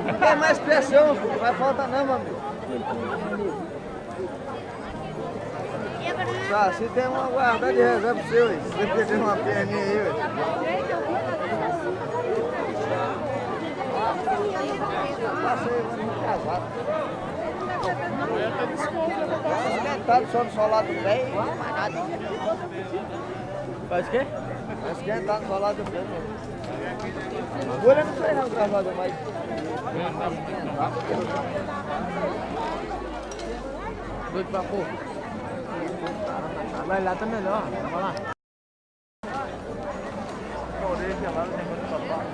Não tem mais pressão, não vai faltar não, meu amigo. Tá, se tem uma guarda de reserva pra você, se você perder uma perninha aí, passei, mas casado. Esquentado só no solado do pé e mais nada. Faz o quê? Esquentado no solado do pé. Agora não sei não, gravador, mas... Doido pra pouco. Vai lá tá melhor, vai lá. A orelha lá, tem muito papai.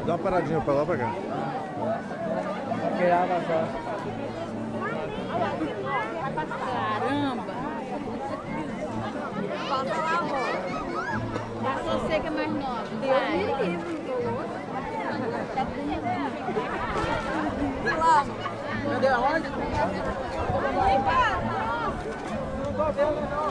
Dá uma paradinha pra lá, pra cá. Caramba! Você que é mais nova. Vai. Cadê aonde? Não tô vendo não.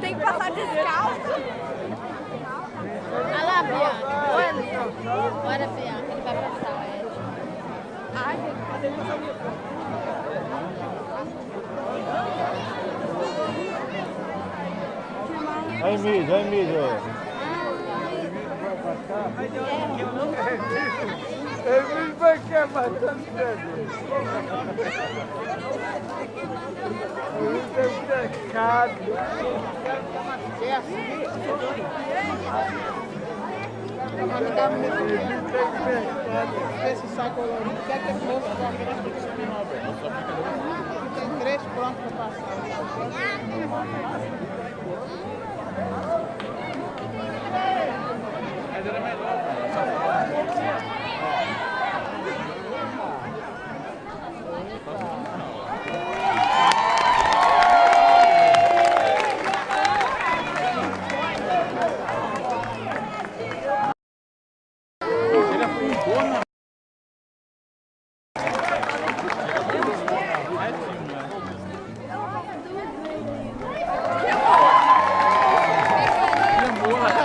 Tem que passar descalço. Olha lá, Bianca. Olha, Bianca, ele vai passar o Ed. Ai, Vai, Mídia, vai, Mídia. Ele vai querer matar o Pedro. Ele está cercado. Esse saco colorido, quer ter bolsa para aquela ficha menor, velho. Tem 3 prontos para passar.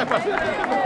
Vai,